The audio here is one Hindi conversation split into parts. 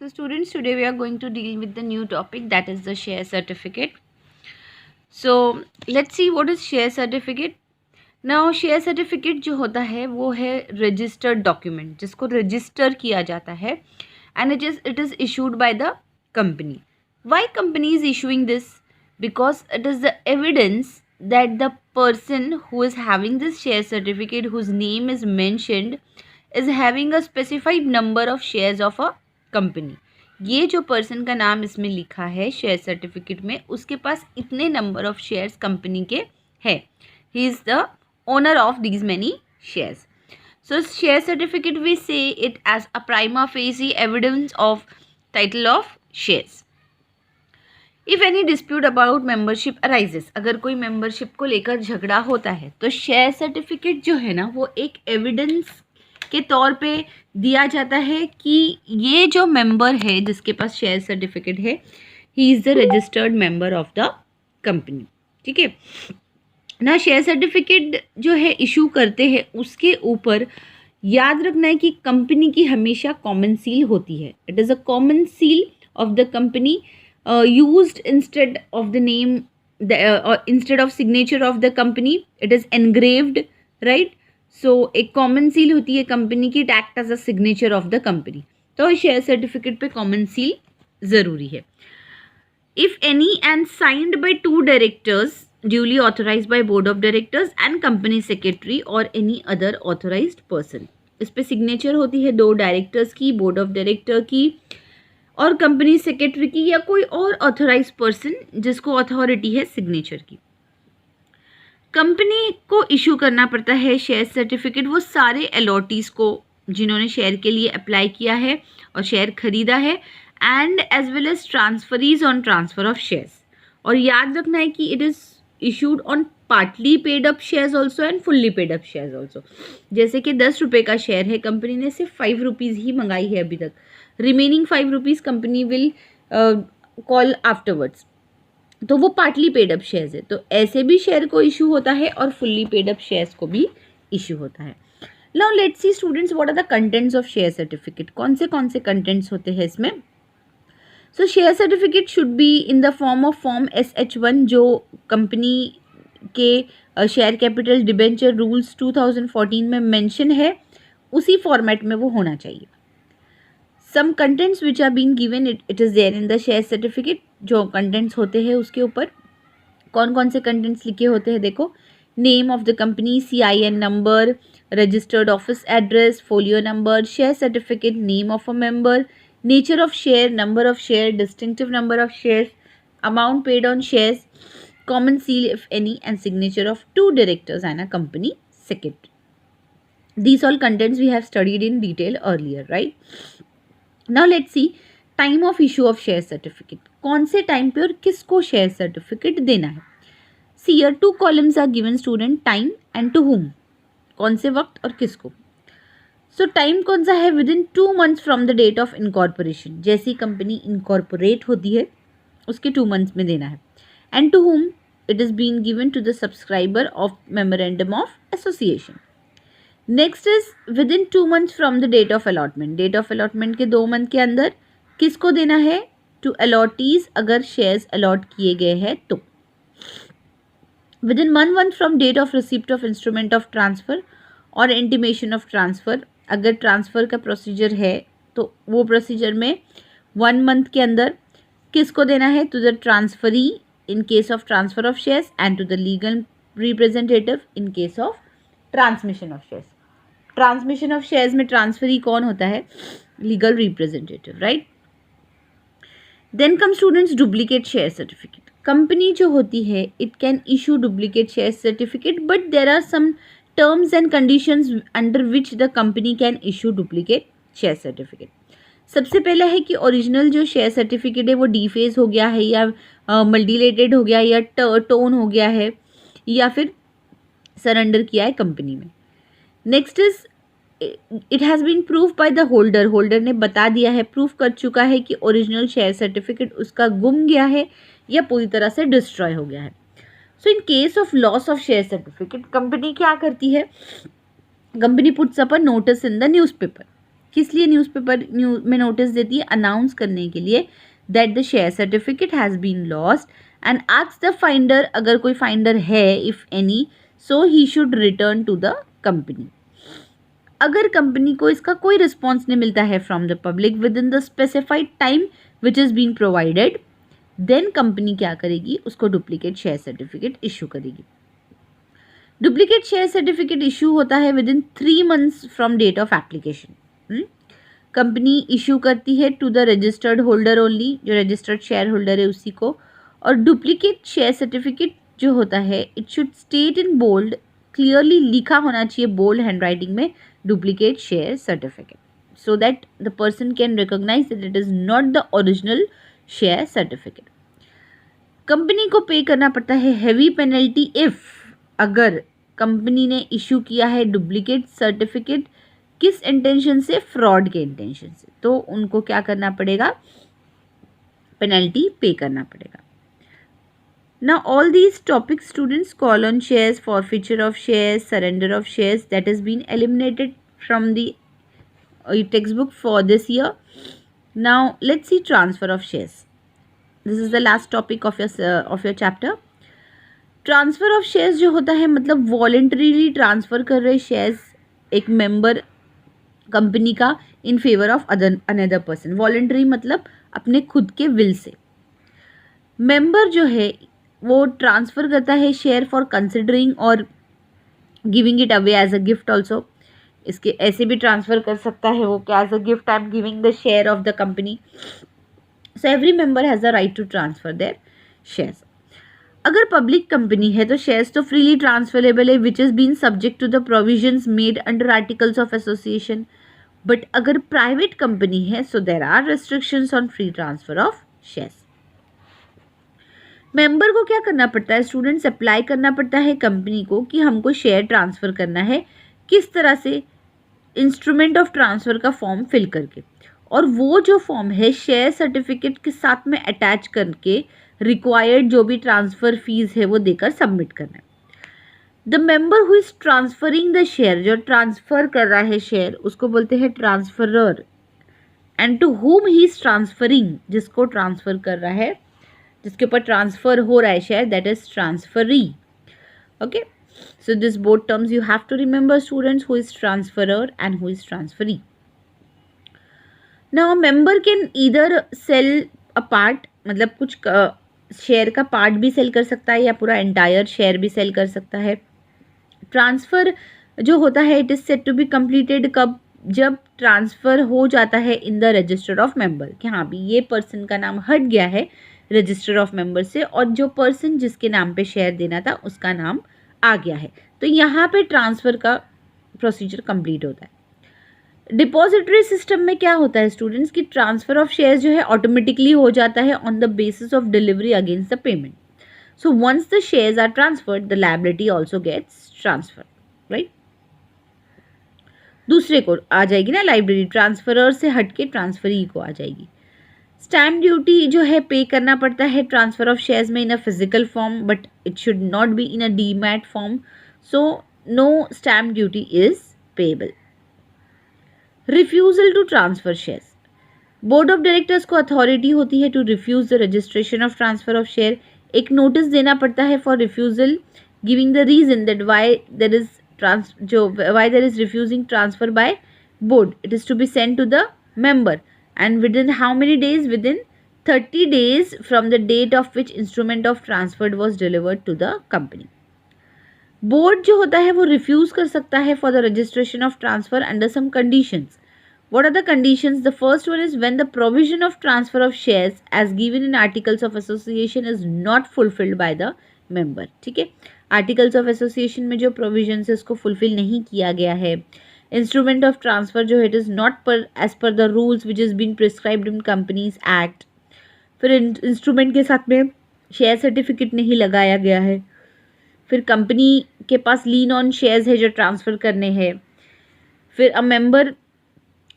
So students, today we are going to deal with the new topic, that is the share certificate. So let's see what is share certificate. Now share certificate जो होता है वो है registered document जिसको register किया जाता है and it is issued by the company. Why company is issuing this? Because it is the evidence that the person who is having this share certificate, whose name is mentioned, is having a specified number of shares of a company. ये जो पर्सन का नाम इसमें लिखा है शेयर सर्टिफिकेट में, उसके पास इतने नंबर ऑफ शेयर्स कंपनी के है. He is the owner of these many shares. So share certificate, we say it as a prima facie evidence of title of shares. If any dispute about membership arises, अगर कोई membership को लेकर झगड़ा होता है तो share certificate जो है ना वो एक evidence के तौर पे दिया जाता है कि ये जो member है जिसके पास share certificate है, he is the registered member of the company. ठीक है ना. शेयर सर्टिफिकेट जो है इशू करते हैं उसके ऊपर याद रखना है कि कंपनी की हमेशा कॉमन सील होती है. It is a common seal of the company used instead of the name, instead of signature of the company. It is engraved, right. So एक कॉमन सील होती है कंपनी की, it act as a signature of the company. तो शेयर सर्टिफिकेट पे कॉमन सील ज़रूरी है. If any and signed by 2 directors duly authorized by board of directors and company secretary or any other authorized person. इस पे सिग्नेचर होती है 2 डायरेक्टर्स की, बोर्ड ऑफ डायरेक्टर की और कंपनी सेक्रेटरी की या कोई और ऑथोराइज पर्सन जिसको अथॉरिटी है सिग्नेचर की. कंपनी को इशू करना पड़ता है शेयर सर्टिफिकेट वो सारे अलॉटीज को जिन्होंने शेयर के लिए अप्लाई किया है और शेयर खरीदा है, and as well as transferees on transfer of shares. और याद रखना है कि it is issued on partly paid up shares also and fully paid up shares also. जैसे कि 10 रुपये का शेयर है, कंपनी ने सिर्फ 5 रुपीज़ ही मंगाई है अभी तक, remaining 5 rupees company will call afterwards, तो वो पार्टली पेड अप शेयर्स है. तो ऐसे भी शेयर को इशू होता है और फुल्ली पेड अप शेयर्स को भी इशू होता है. Now let's see students, what are the contents of share certificate. कौन से कंटेंट्स होते हैं इसमें. So share certificate should be in the form of form SH1 जो कंपनी के शेयर कैपिटल डिबेंचर रूल्स 2014 में मेंशन है, उसी फॉर्मेट में वो होना चाहिए. Some contents which are been given, it is there in the share certificate. जो कंटेंट्स होते हैं उसके ऊपर कौन से कंटेंट्स लिखे होते हैं देखो. Name of the company, CIN number, registered office address, folio number, share certificate, name of a member, nature of share, number of share, distinctive number of shares, amount paid on shares, common seal if any, and signature of 2 directors and a company secretary. These all contents we have studied in detail earlier, right? Now let's see time of issue of share certificate. कौन से टाइम पे और किसको शेयर सर्टिफिकेट देना है. See here 2 columns are given student, time and to whom. कौन से वक्त और किसको. सो टाइम कौन सा है. Within 2 months from the date of incorporation. जैसी कंपनी इनकॉर्पोरेट होती है उसके 2 months में देना है. And to whom, it is been given to the subscriber of memorandum of association. Next is within 2 months from the date of allotment. Date of allotment के 2 month के अंदर किसको देना है. टू अलॉटीज अगर शेयर्स अलॉट किए गए हैं तो. With in 1 month from date of receipt of instrument of transfer और इंटीमेशन ऑफ ट्रांसफ़र. अगर ट्रांसफ़र का प्रोसीजर है तो वो प्रोसीजर में 1 month के अंदर किसको देना है. To the transferee in case of transfer of shares and to the legal representative in case of transmission of shares. Transmission of shares में ट्रांसफरी कौन होता है. Legal representative, right. Then come students duplicate share certificate. Company जो होती है it can issue duplicate share certificate, but there are some terms and conditions under which the company can issue duplicate share certificate. सबसे पहला है कि ओरिजिनल जो शेयर सर्टिफिकेट है वो डीफेज हो गया है या मल्टीलेटेड हो गया या टोन हो गया है या फिर सरेंडर किया है कंपनी में. Next is it has been proof by the holder. Holder ने बता दिया है, प्रूफ कर चुका है कि ओरिजिनल शेयर सर्टिफिकेट उसका गुम गया है या पूरी तरह से डिस्ट्रॉय हो गया है. So in case of loss of share certificate company क्या करती है. Company puts up a notice in the newspaper. किस लिए न्यूज़पेपर में नोटिस देती है? अनाउंस करने के लिए that the share certificate has been lost and ask the finder, अगर कोई फाइंडर है if any, so he should return to the company. अगर कंपनी को इसका कोई रिस्पॉन्स नहीं मिलता है from the public within the specified time which is been provided, then company क्या करेगी? उसको डुप्लीकेट शेयर सर्टिफिकेट इशू करेगी। डुप्लीकेट शेयर सर्टिफिकेट इशू होता है within 3 months from date of application. Company issue करती है to the registered holder only, जो रजिस्टर्ड शेयर होल्डर है उसी को। और डुप्लीकेट शेयर सर्टिफिकेट जो होता है it should state in bold, clearly लिखा होना चाहिए बोल्ड हैंडराइटिंग में, duplicate share certificate, so that the person can recognize that it is not the original share certificate. Company को पे करना पड़ता है हैवी पेनल्टी इफ, अगर कंपनी ने इशू किया है डुप्लीकेट सर्टिफिकेट किस इंटेंशन से? फ्रॉड के इंटेंशन से, तो उनको क्या करना पड़ेगा? पेनल्टी पे करना पड़ेगा। Now all these topics students, call on shares, forfeiture of shares, surrender of shares, that has been eliminated from the textbook for this year. Now let's see transfer of shares. This is the last topic of your chapter. Transfer of shares जो होता है मतलब वॉलेंटरीली ट्रांसफ़र कर रहे शेयर्स एक मेंबर कंपनी का in favour of another person. Voluntary मतलब अपने खुद के विल से। मेंबर जो है वो ट्रांसफ़र करता है शेयर फॉर कंसिडरिंग और giving it away as a gift also. इसके ऐसे भी ट्रांसफ़र कर सकता है वो कि as a gift I am giving the share of the company. So every member has a right to transfer their shares. अगर पब्लिक कंपनी है तो शेयर्स तो फ्रीली ट्रांसफरेबल है which is been subject to the provisions made under articles of association. But अगर प्राइवेट कंपनी है so there are restrictions on free transfer of shares. Member को क्या करना पड़ता है? स्टूडेंट्स अप्लाई करना पड़ता है कंपनी को कि हमको शेयर ट्रांसफ़र करना है। किस तरह से? इंस्ट्रूमेंट ऑफ ट्रांसफ़र का फॉर्म फिल करके, और वो जो फॉर्म है शेयर सर्टिफिकेट के साथ में अटैच करके रिक्वायर्ड जो भी ट्रांसफ़र फीस है वो देकर सबमिट करना है। The member who is transferring the share, जो ट्रांसफ़र कर रहा है शेयर उसको बोलते हैं transferor. And to whom he is transferring, जिसको ट्रांसफ़र कर रहा है, जिसके ऊपर ट्रांसफ़र हो रहा है share, that is transferee. Okay, so this both terms you have to remember students, who is transferor and who is transferee. Now a member can either sell a part, मतलब कुछ शेयर का पार्ट भी सेल कर सकता है या पूरा एंटायर शेयर भी सेल कर सकता है। ट्रांसफ़र जो होता है it is set to be completed कब? जब ट्रांसफ़र हो जाता है in the register of member, कि हाँ भी ये पर्सन का नाम हट गया है रजिस्टर ऑफ मेंबर से और जो पर्सन जिसके नाम पे शेयर देना था उसका नाम आ गया है, तो यहाँ पे ट्रांसफ़र का प्रोसीजर कंप्लीट होता है। डिपॉजिटरी सिस्टम में क्या होता है स्टूडेंट्स की ट्रांसफ़र ऑफ शेयर्स जो है ऑटोमेटिकली हो जाता है on the basis of delivery against the payment. So once the shares are transferred the liability also gets transfer, right. दूसरे को आ जाएगी ना लाइब्रेरी, ट्रांसफरर से हट के ट्रांसफरी को आ जाएगी। स्टैम्प ड्यूटी जो है पे करना पड़ता है ट्रांसफ़र ऑफ शेयर्स में in a physical form, but it should not be in a demat form, so no stamp duty is payable. Refusal to transfer shares, board of directors को अथॉरिटी होती है to refuse the registration of transfer of share. एक नोटिस देना पड़ता है for refusal giving the reason that why there is refusing transfer by board. It is to be send to the member and within how many days? Within 30 days from the date of which instrument of transfer was delivered to the company. Board जो होता है वो रिफ्यूज़ कर सकता है for the registration of transfer under some conditions. What are the conditions? The first one is when the provision of transfer of shares as given in articles of association is not fulfilled by the member। ठीक है, आर्टिकल्स ऑफ एसोसिएशन में जो प्रोविजन है उसको फुलफिल नहीं किया गया है। इंस्ट्रूमेंट ऑफ ट्रांसफ़र जो है it is not per as per the rules which is been prescribed in companies act. फिर इंस्ट्रूमेंट के साथ में शेयर सर्टिफिकेट नहीं लगाया गया है। फिर कंपनी के पास लीन ऑन शेयर्स है जो ट्रांसफ़र करने हैं। फिर अ मेंबर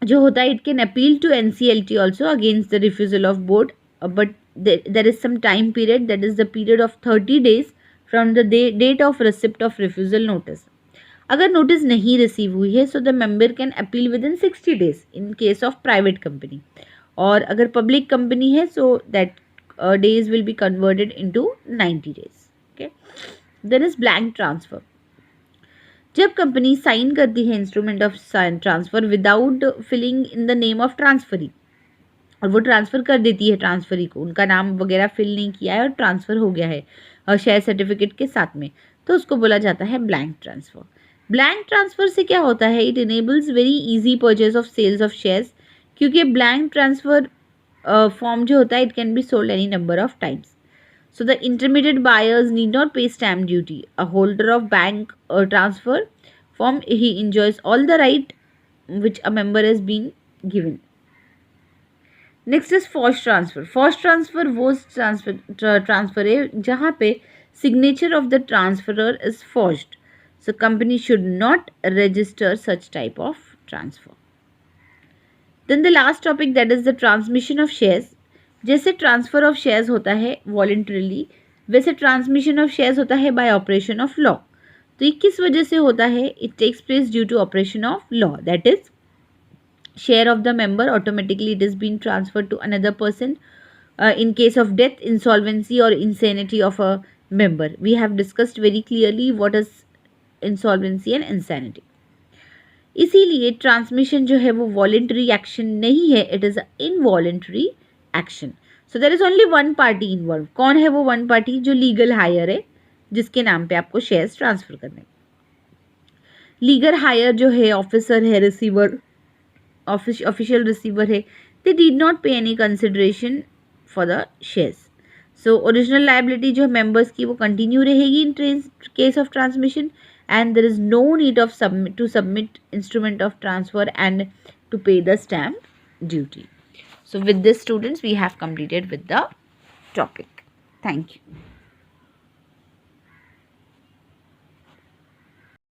जो होता है it can appeal to NCLT also against the refusal of board, but there is some time period, that is the period of 30 days from the date of receipt of refusal notice. अगर नोटिस नहीं रिसीव हुई है, so the member can appeal within 60 days in case of private company, और अगर पब्लिक कंपनी है so that days will be converted into 90 days. Okay, then is blank transfer. जब कंपनी साइन करती है instrument of transfer without filling in the name of transferee, और वो ट्रांसफर कर देती है ट्रांसफरी को, उनका नाम वगैरह फिल नहीं किया है और ट्रांसफर हो गया है शेयर सर्टिफिकेट के साथ में, तो उसको बोला जाता है ब्लैंक ट्रांसफर. ब्लैंक ट्रांसफर से क्या होता है, it enables very easy purchase of sales of shares, क्योंकि ब्लैंक ट्रांसफर फॉर्म जो होता है it can be sold any number of times. So the intermediate buyers need not pay stamp duty. A holder of bank transfer form, he enjoys all the right which a member has been given. Next is forced transfer. Forced transfer वो transfer है जहाँ पे signature of the transferor is forged. So company should not register such type of transfer. Then the last topic, that is the transmission of shares. जैसे ट्रांसफ़र ऑफ शेयर्स होता है वॉलेंटरीली, वैसे ट्रांसमिशन ऑफ शेयर्स होता है बाय ऑपरेशन ऑफ लॉ. तो ये किस वजह से होता है, it takes place due to operation of law, that is share of the member automatically it is been transfer to another person in case of death, insolvency और insanity of a member. We have discussed very clearly what is insolvency and insanity. इसीलिए ट्रांसमिशन जो है वो वॉलेंटरी एक्शन नहीं है, it is involuntary action. So there is only one party involve. कौन है वो वन पार्टी, जो लीगल हायर है, जिसके नाम पे आपको शेयर्स ट्रांसफर करने. लीगल हायर जो है ऑफिसर है, रिसीवर, ऑफिशियल रिसीवर है, दे डिड नॉट पे any consideration for the shares. So original liability जो मेंबर्स की वो कंटिन्यू रहेगी इन case of transmission, and there is no need of submit instrument of transfer and to pay the stamp duty. So with this, students, we have completed with the topic. Thank you.